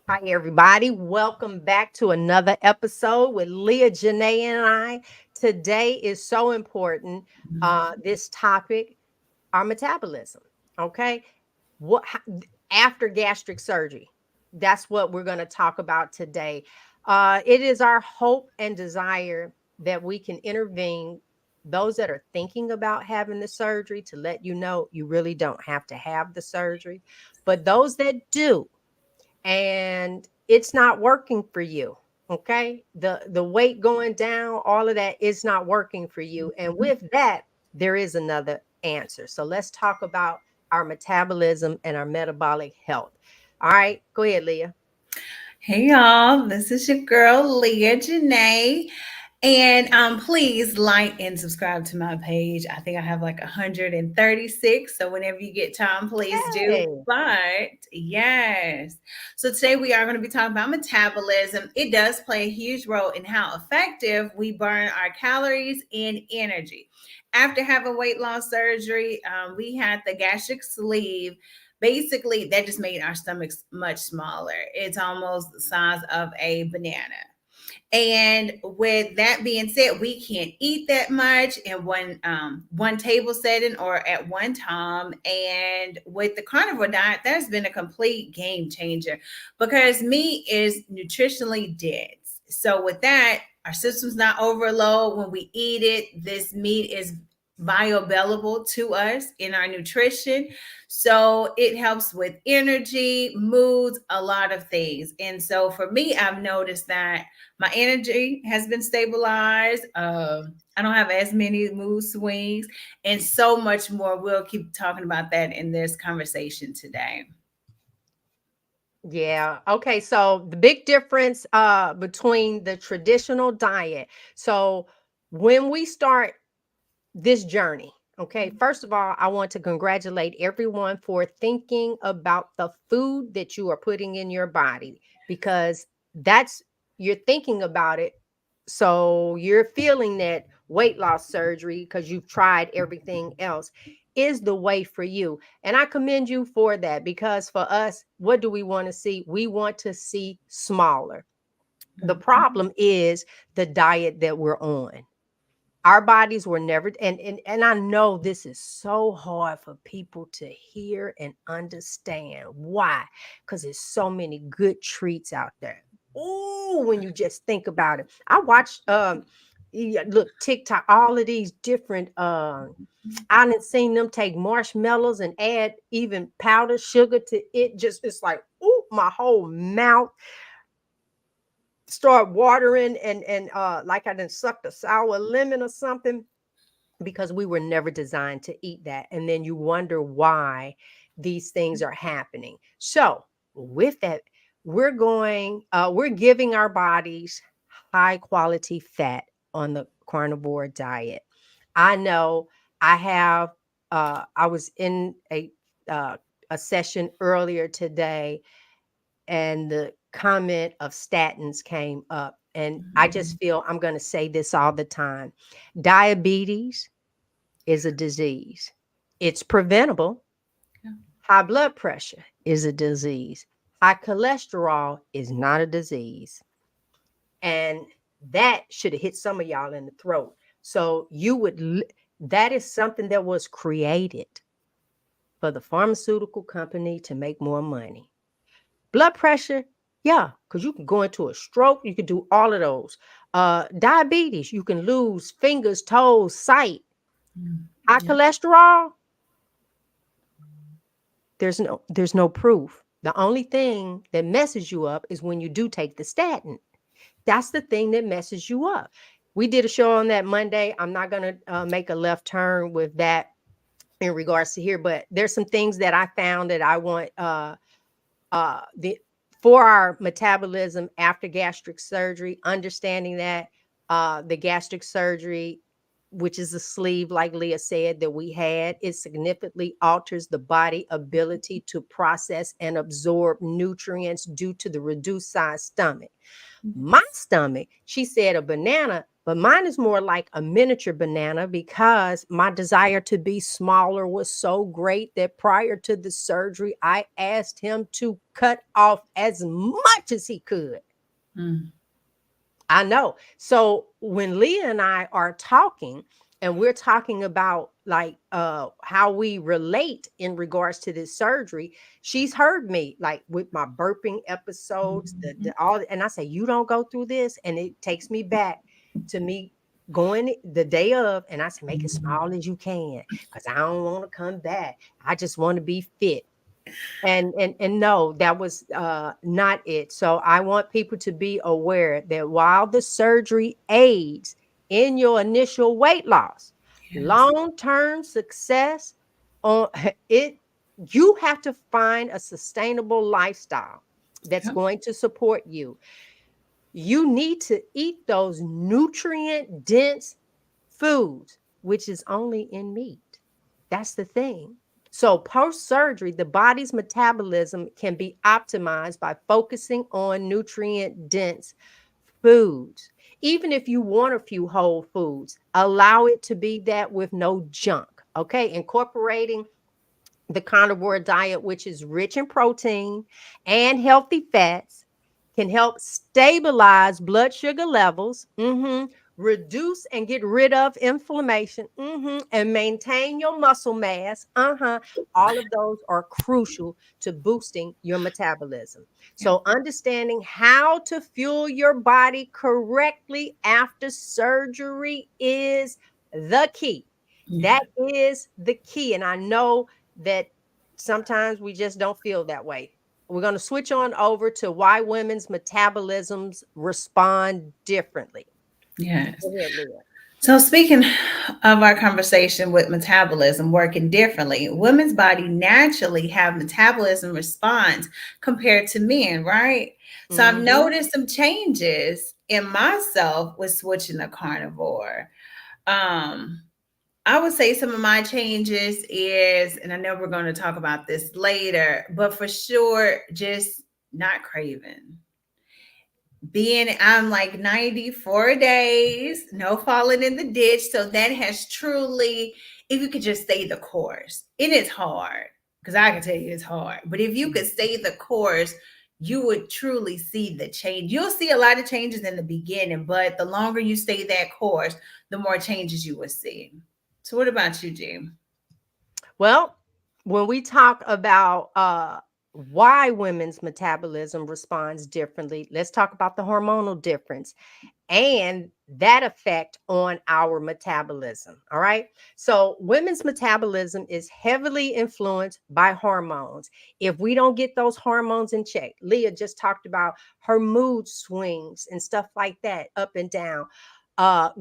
Hi, everybody. Welcome back to another episode with Leah, Janae, and I. Today is so important. This topic, our metabolism. Okay. After gastric surgery? That's what we're going to talk about today. It is our hope and desire that we can intervene those that are thinking about having the surgery to let you know you really don't have to have the surgery. But those that do, and it's not working for you, okay, the weight going down, all of that is not working for you, and with that there is another answer. So let's talk about our metabolism and our metabolic health. All right, go ahead, Leah. Hey y'all, this is your girl Leah Janae. And please like and subscribe to my page. I think I have like 136. So whenever you get time, please do. Hey. But yes. So today we are going to be talking about metabolism. It does play a huge role in how effective we burn our calories and energy. After having weight loss surgery, we had the gastric sleeve. Basically, that just made our stomachs much smaller. It's almost the size of a banana. And with that being said, we can't eat that much in one table setting or at one time. And with the carnivore diet, that's been a complete game changer because meat is nutritionally dense. So with that, our system's not overload when we eat it. This meat is bioavailable to us in our nutrition. So it helps with energy, moods, a lot of things. And so for me, I've noticed that my energy has been stabilized. I don't have as many mood swings and so much more. We'll keep talking about that in this conversation today. Yeah. Okay. So the big difference between the traditional diet. So when we start this journey. Okay, first of all, I want to congratulate everyone for thinking about the food that you are putting in your body because that's you're thinking about it. So you're feeling that weight loss surgery because you've tried everything else is the way for you. And I commend you for that because for us, what do we want to see? We want to see smaller. The problem is the diet that we're on. Our bodies were never, and I know this is so hard for people to hear and understand. Why? Because there's so many good treats out there. Oh, when you just think about it. I watched yeah, look, TikTok, all of these different I didn't seen them take marshmallows and add even powdered sugar to it. Just it's like, oh, my whole mouth start watering and like I done sucked a sour lemon or something because we were never designed to eat that. And then you wonder why these things are happening. So, with that, we're giving our bodies high quality fat on the carnivore diet. I know I was in uh, a session earlier today and the comment of statins came up. And I just feel I'm going to say this all the time. Diabetes is a disease. It's preventable. High blood pressure is a disease. High cholesterol is not a disease. And that should have hit some of y'all in the throat. So that is something that was created for the pharmaceutical company to make more money. Blood pressure, yeah, because you can go into a stroke. You can do all of those. Diabetes, you can lose fingers, toes, sight. High Yeah. cholesterol, there's no proof. The only thing that messes you up is when you do take the statin. That's the thing that messes you up. We did a show on that Monday. I'm not going to make a left turn with that in regards to here, but there's some things that I found that I want the for our metabolism after gastric surgery, understanding that the gastric surgery, which is a sleeve, like Leah said, that we had, it significantly alters the body ability to process and absorb nutrients due to the reduced size stomach. My stomach, she said a banana But mine is more like a miniature banana because my desire to be smaller was so great that prior to the surgery, I asked him to cut off as much as he could. Mm. I know. So when Leah and I are talking, and we're talking about like how we relate in regards to this surgery, she's heard me like with my burping episodes, the all, and I say, you don't go through this, and it takes me back to me going the day of, and I say, make it small as you can, because I don't want to come back. I just want to be fit. And no, that was not it. So I want people to be aware that while the surgery aids in your initial weight loss, Yes. long-term success on it, you have to find a sustainable lifestyle that's Yep. going to support you. You need to eat those nutrient dense foods, which is only in meat. That's the thing. So, post surgery, the body's metabolism can be optimized by focusing on nutrient dense foods. Even if you want a few whole foods, allow it to be that with no junk. Okay. Incorporating the carnivore diet, which is rich in protein and healthy fats, can help stabilize blood sugar levels, reduce and get rid of inflammation, and maintain your muscle mass. All of those are crucial to boosting your metabolism. Yep. So, understanding how to fuel your body correctly after surgery is the key. Yeah. That is the key. And I know that sometimes we just don't feel that way. We're going to switch on over to why women's metabolisms respond differently. Yes. Go ahead, Leah. So, speaking of our conversation with metabolism working differently, women's body naturally have metabolism response compared to men, right? So, I've Hmm. noticed some changes in myself with switching to carnivore. Um, I would say some of my changes is, and I know we're going to talk about this later, but for sure, just not craving being I'm like 94 days, no falling in the ditch. So that has truly, if you could just stay the course, it is hard because I can tell you it's hard. But if you could stay the course, you would truly see the change. You'll see a lot of changes in the beginning, but the longer you stay that course, the more changes you will see. So, what about you, Jim? Well, when we talk about why women's metabolism responds differently, let's talk about the hormonal difference and that effect on our metabolism. All right. So, women's metabolism is heavily influenced by hormones. If we don't get those hormones in check, Leah just talked about her mood swings and stuff like that, up and down,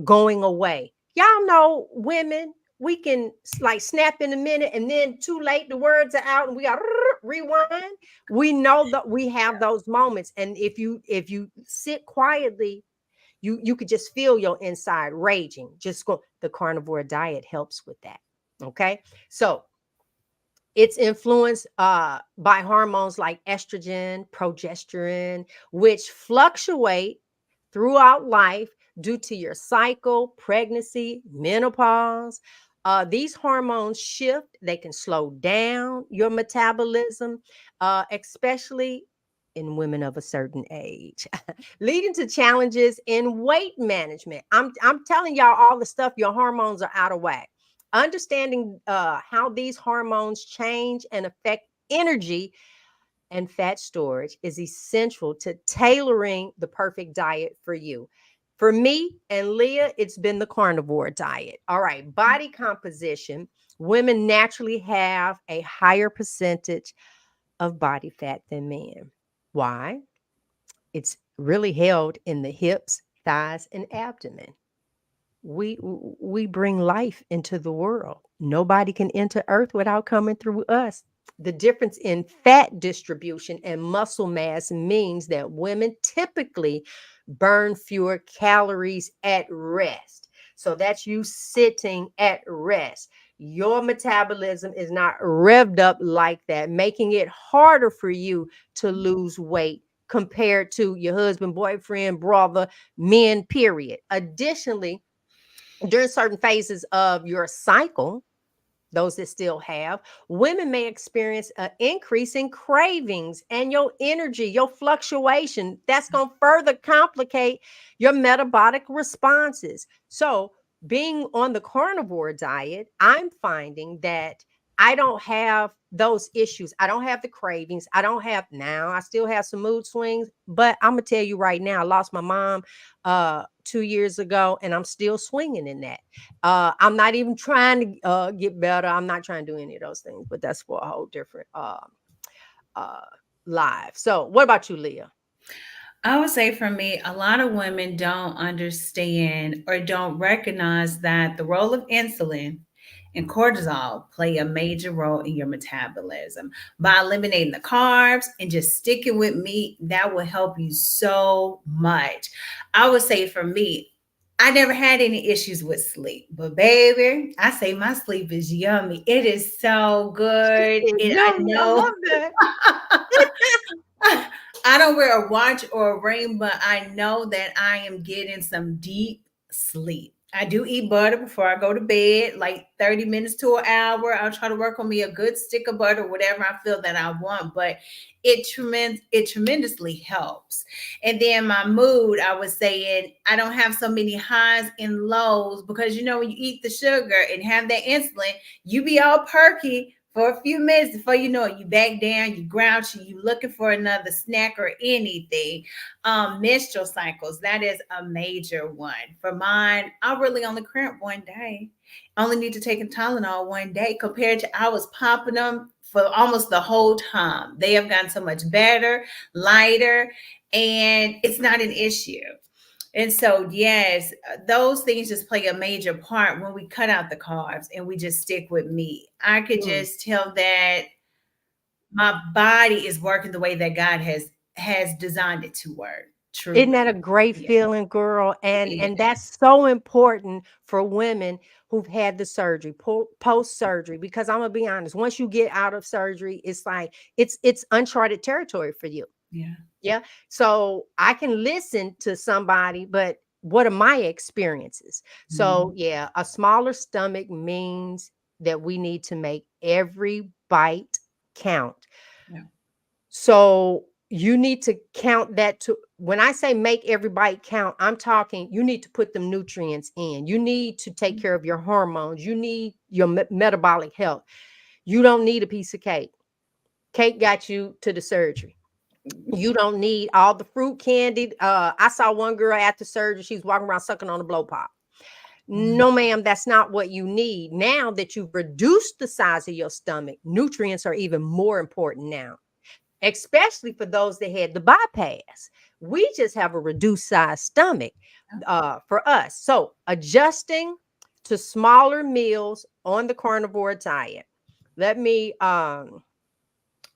going away. Y'all know women, we can like snap in a minute and then too late, the words are out and we got rewind. We know that we have those moments. And if you sit quietly, you could just feel your inside raging. Just go, the carnivore diet helps with that. Okay. So it's influenced by hormones like estrogen, progesterone, which fluctuate throughout life due to your cycle, pregnancy, menopause. These hormones shift, they can slow down your metabolism, especially in women of a certain age, leading to challenges in weight management. I'm telling y'all all the stuff, your hormones are out of whack. Understanding how these hormones change and affect energy and fat storage is essential to tailoring the perfect diet for you. For me and Leah, it's been the carnivore diet. All right, body composition. Women naturally have a higher percentage of body fat than men. Why? It's really held in the hips, thighs, and abdomen. We bring life into the world. Nobody can enter earth without coming through us. The difference in fat distribution and muscle mass means that women typically burn fewer calories at rest. So that's you sitting at rest. Your metabolism is not revved up like that, making it harder for you to lose weight compared to your husband, boyfriend, brother, men, period. Additionally, during certain phases of your cycle, those that still have, women may experience an increase in cravings and your energy, your fluctuation. That's going to further complicate your metabolic responses. So, being on the carnivore diet, I'm finding that I don't have those issues. I don't have the cravings. I don't have now. I still have some mood swings, but I'm gonna tell you right now, I lost my mom 2 years ago, and I'm still swinging in that. I'm not even trying to get better. I'm not trying to do any of those things, but that's for a whole different uh live. So what about you, Leah? I would say for me, a lot of women don't understand or don't recognize that the role of insulin and cortisol play a major role in your metabolism. By eliminating the carbs and just sticking with meat, that will help you so much. I would say for me, I never had any issues with sleep, but baby, I say my sleep is yummy. It is so good. It's And I yummy. I know love that. I don't wear a watch or a ring, but I know that I am getting some deep sleep. I do eat butter before I go to bed, like 30 minutes to an hour. I'll try to work on me a good stick of butter, whatever I feel that I want, but it tremendously helps. And then my mood, I was saying, I don't have so many highs and lows because when you eat the sugar and have that insulin, you be all perky for a few minutes before you know it, you back down, you grouchy, you looking for another snack or anything. Menstrual cycles, that is a major one. For mine, I really only cramp one day. I only need to take a Tylenol one day compared to I was popping them for almost the whole time. They have gotten so much better, lighter, and it's not an issue. And so, yes, those things just play a major part when we cut out the carbs and we just stick with meat. I could Mm. just tell that my body is working the way that God has designed it to work. Isn't that Truly. a great Yeah. feeling, girl? And Yeah. that's so important for women who've had the surgery, post surgery. Because I'm gonna be honest, once you get out of surgery, it's like it's uncharted territory for you. Yeah. Yeah. So I can listen to somebody, but what are my experiences? So, Mhm. yeah, a smaller stomach means that we need to make every bite count. Yeah. So, you need to count that to when I say make every bite count, I'm talking you need to put them nutrients in. You need to take care of your hormones. You need your metabolic health. You don't need a piece of cake. Cake got you to the surgery. You don't need all the fruit candy. I saw one girl after surgery, she's walking around sucking on a blow pop. Yeah. No, ma'am, that's not what you need. Now that you've reduced the size of your stomach, nutrients are even more important now, especially for those that had the bypass. We just have a reduced size stomach for us. So adjusting to smaller meals on the carnivore diet. Let me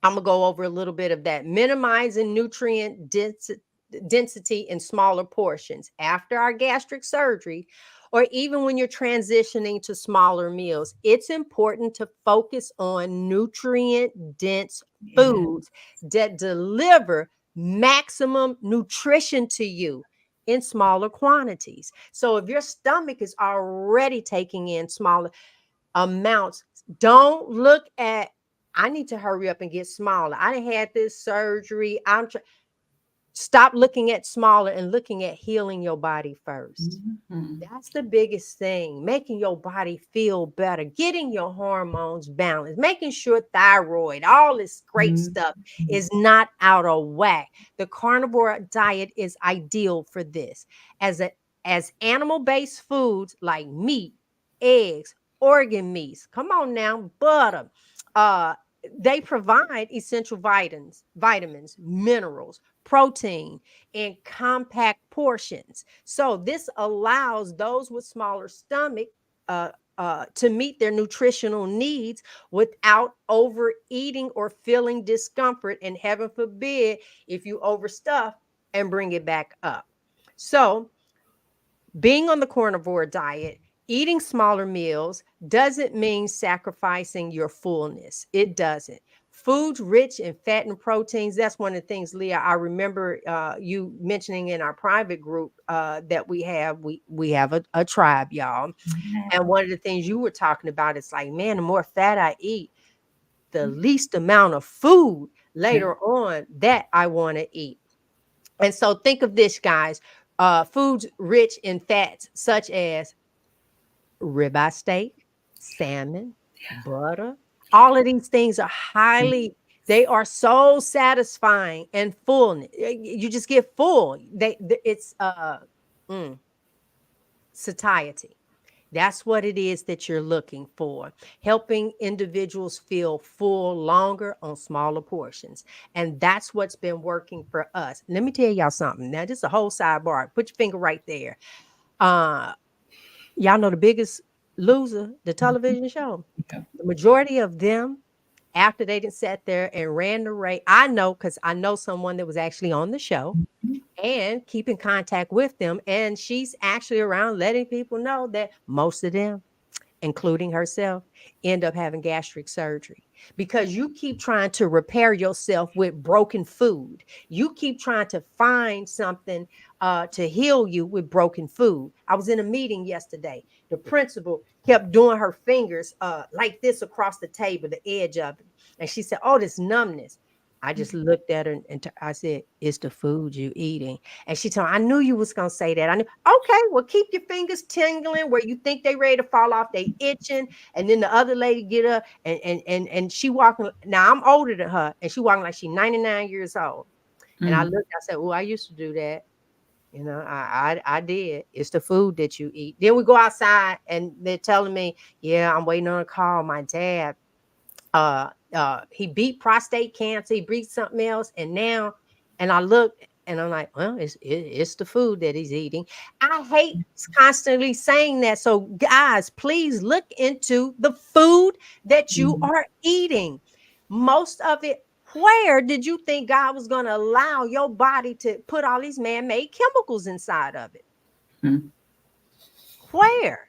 I'm gonna go over a little bit of that. Minimizing nutrient density in smaller portions after our gastric surgery, or even when you're transitioning to smaller meals. It's important to focus on nutrient dense Yeah. foods that deliver maximum nutrition to you in smaller quantities. So if your stomach is already taking in smaller amounts. Don't look at, I need to hurry up and get smaller. I done had this surgery. Stop looking at smaller and looking at healing your body first. Mhm. That's the biggest thing. Making your body feel better, getting your hormones balanced, making sure thyroid, all this great Mhm. stuff is not out of whack. The carnivore diet is ideal for this. As animal-based foods like meat, eggs, organ meats, come on now, butter, uh, they provide essential vitamins, minerals, protein in compact portions. So this allows those with smaller stomach uh, to meet their nutritional needs without overeating or feeling discomfort. And heaven forbid if you overstuff and bring it back up. So being on the carnivore diet, eating smaller meals doesn't mean sacrificing your fullness. It doesn't. Foods rich in fat and proteins. That's one of the things, Leah. I remember you mentioning in our private group that we have a tribe, y'all. And one of the things you were talking about is like, man, the more fat I eat, the least amount of food later on that I want to eat. And so think of this, guys. Foods rich in fats such as ribeye steak, salmon, butter. All of these things are they are so satisfying and full. You just get full. It's mm, satiety. That's what it is that you're looking for. Helping individuals feel full longer on smaller portions. And that's what's been working for us. Let me tell y'all something. Now, this is a whole sidebar. Put your finger right there. Uh, y'all know the biggest loser, the television show. The majority of them, after they didn't sat there and ran the race, I know because I know someone that was actually on the show and keep in contact with them. And she's actually around letting people know that most of them, including herself, end up having gastric surgery because you keep trying to repair yourself with broken food. You keep trying to find something to heal you with broken food. I was in a meeting yesterday. The principal kept doing her fingers like this across the table, the edge of it. And she said, "Oh, this numbness." I just looked at her and I said, "It's the food you eating." And she told me, "I knew you was gonna say that." I knew. Okay, well, keep your fingers tingling where you think they ready to fall off. They itching, and then the other lady get up and she walking. Now I'm older than her, and she walking like she's 99 years old. And I looked. I said, "Oh, I used to do that. You know, I did. It's the food that you eat." Then we go outside, and they're telling me, "Yeah, I'm waiting on a call. My dad." He beat prostate cancer, he beat something else, and now, and I look and I'm like, well, it's the food that he's eating. I hate constantly saying that. So guys, please look into the food that you are eating. Most of it, where did you think God was going to allow your body to put all these man-made chemicals inside of it? Where?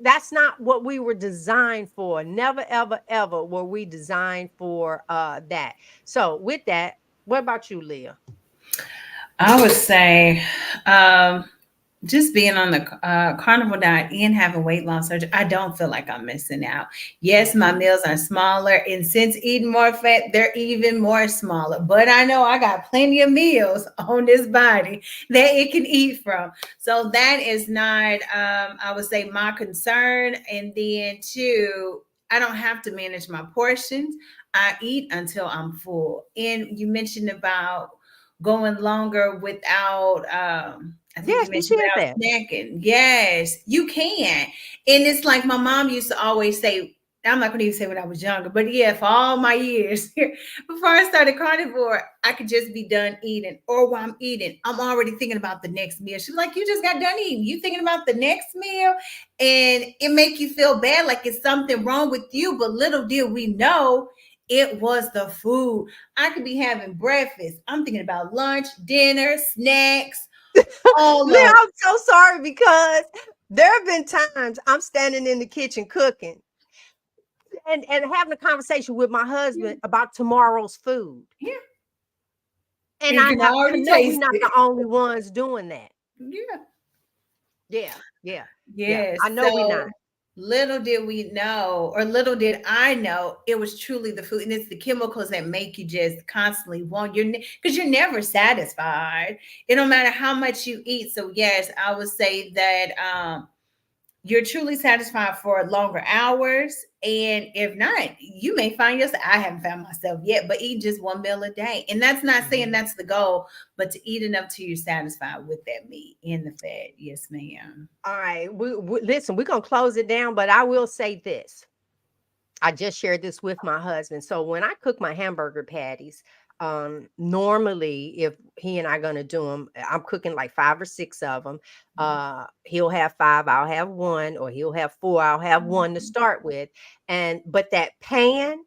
That's not what we were designed for. Never, ever, ever were we designed for that. So with that, what about you, Leah? I would say, um, just being on the carnivore diet and having weight loss surgery, I don't feel like I'm missing out. Yes, my meals are smaller, and since eating more fat, they're even more smaller. But I know I got plenty of meals on this body that it can eat from. So that is not, I would say, my concern. And then, two, I don't have to manage my portions. I eat until I'm full. And you mentioned about going longer without I think Yeah, you she mentioned said without that. snacking. Yes, you can. And it's like my mom used to always say, I'm not going to even say when I was younger, but yeah, for all my years before I started carnivore, I could just be done eating. Or while I'm eating, I'm already thinking about the next meal. She's like, you just got done eating. You thinking about the next meal? And it make you feel bad, like it's something wrong with you. But little did we know it was the food. I could be having breakfast. I'm thinking about lunch, dinner, snacks, all Leah, of I'm so sorry because there have been times I'm standing in the kitchen cooking and having a conversation with my husband it. about tomorrow's food. Yeah, And you can I already know we're taste not the it. only ones doing that. Yeah. Yeah, yeah, yeah. Yes. I know we're not. So little did we know, or little did I know, it was truly the food, and it's the chemicals that make you just constantly want because you're never satisfied. It don't matter how much you eat. So yes, I would say that you're truly satisfied for longer hours. And if not, you may find yourself, I haven't found myself yet, but eat just one meal a day. And that's not saying Mhm. that's the goal, but to eat enough till you're satisfied with that meat and the fat. Yes, ma'am. All right. Listen, we're going to close it down, but I will say this. I just shared this with my husband. So when I cook my hamburger patties, normally if he and I gonna do them, I'm cooking like 5 or 6 of them. He'll have 5, I'll have 1, or he'll have 4, I'll have 1 to start with. And but that pan,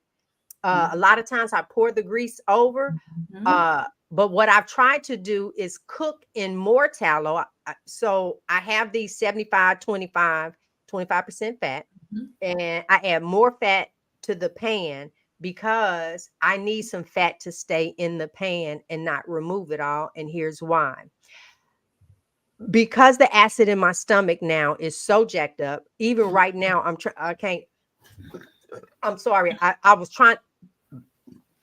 a lot of times I pour the grease over. Mhm. Uh, but what I've tried to do is cook in more tallow. So I have these 75, 25, 25% fat, Mhm. and I add more fat to the pan because I need some fat to stay in the pan and not remove it all. And here's why. Because the acid in my stomach now is so jacked up, even right now, I can't, I'm sorry. I was trying to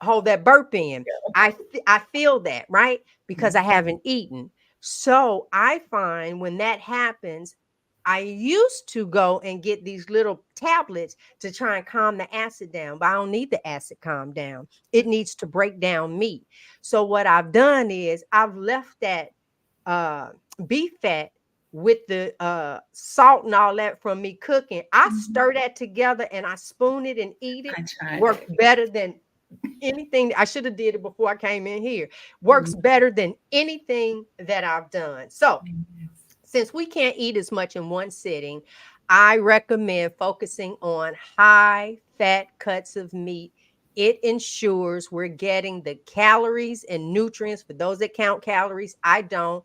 hold that burp in. I feel that, right? Because I haven't eaten. So I find when that happens, I used to go and get these little tablets to try and calm the acid down, but I don't need the acid calm down. It needs to break down meat. So what I've done is I've left that uh beef fat with the salt and all that from me cooking. I stir that together and I spoon it and eat it. I tried Works it. better than anything. I should have did it before I came in here. Works better than anything that I've done. So since we can't eat as much in one sitting, I recommend focusing on high fat cuts of meat. It ensures we're getting the calories and nutrients. For those that count calories, I don't.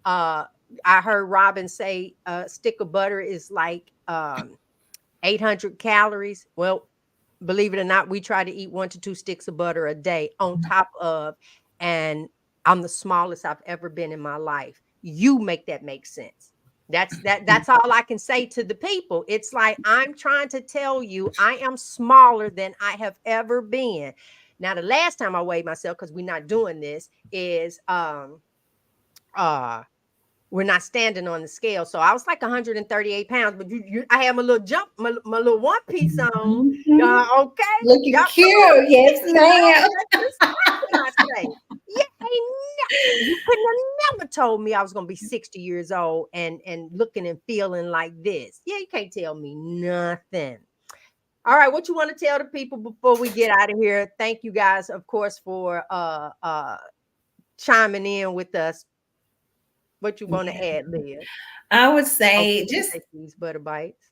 Uh, I heard Robin say a stick of butter is like 800 calories. Well, believe it or not, we try to eat 1 to 2 sticks of butter a day on top of, and I'm the smallest I've ever been in my life. You make that make sense. That's all I can say to the people. It's like I'm trying to tell you I am smaller than I have ever been. Now, the last time I weighed myself, because we're not doing this, is uh we're not standing on the scale. So I was like 138 pounds, but I have my little jump, my little one piece on. Okay. Looking Y'all, come on. cute. Yes, ma'am. That's what I say. Yeah, you couldn't have never told me I was gonna be 60 years old and looking and feeling like this. Yeah, you can't tell me nothing. All right, what you want to tell the people before we get out of here? Thank you guys, of course, for chiming in with us. What you want to add, Leah? I would Oh, say just take these butter bites.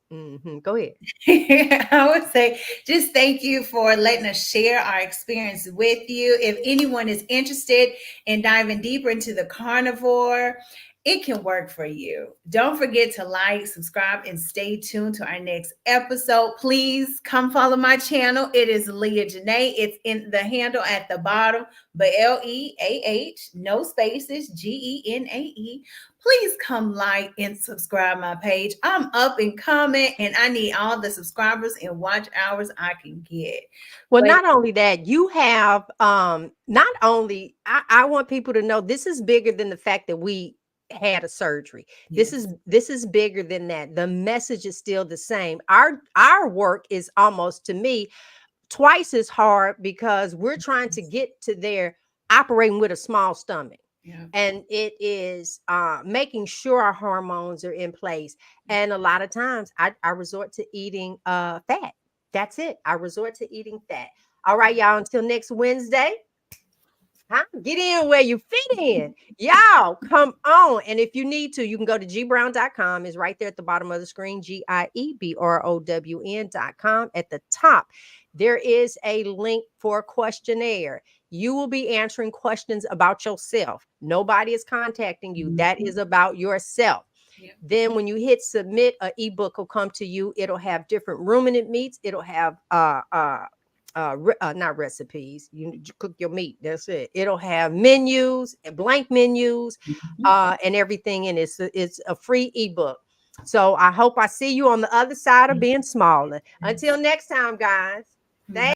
Go ahead. I would say just thank you for letting us share our experience with you. If anyone is interested in diving deeper into the carnivore, it can work for you. Don't forget to like, subscribe, and stay tuned to our next episode. Please come follow my channel. It is Leah Janae. It's in the handle at the bottom, but LEAH, no spaces, GENAE. Please come like and subscribe my page. I'm up and coming, and I need all the subscribers and watch hours I can get. Well, But not only that, you have not only I want people to know this is bigger than the fact that we had a surgery. yes, This is bigger than that. The message is still the same. Our work is almost, to me, twice as hard because we're trying to get to there operating with a small stomach. yeah. And it is making sure our hormones are in place. And a lot of times I resort to eating fat. That's it. I resort to eating fat. All right, y'all, until next Wednesday. Huh? Get in where you fit in. Y'all, come on. And if you need to, you can go to gbrown.com. It's right there at the bottom of the screen, GIEBROWN.com. At the top, there is a link for a questionnaire. You will be answering questions about yourself. Nobody is contacting you. That is about yourself. Yeah. Then when you hit submit, an ebook will come to you. It'll have different ruminant meats. It'll have not recipes. You cook your meat. That's it. It'll have menus, blank menus, and everything. And it's a free ebook. So I hope I see you on the other side of being smaller. Until next time, guys. Thank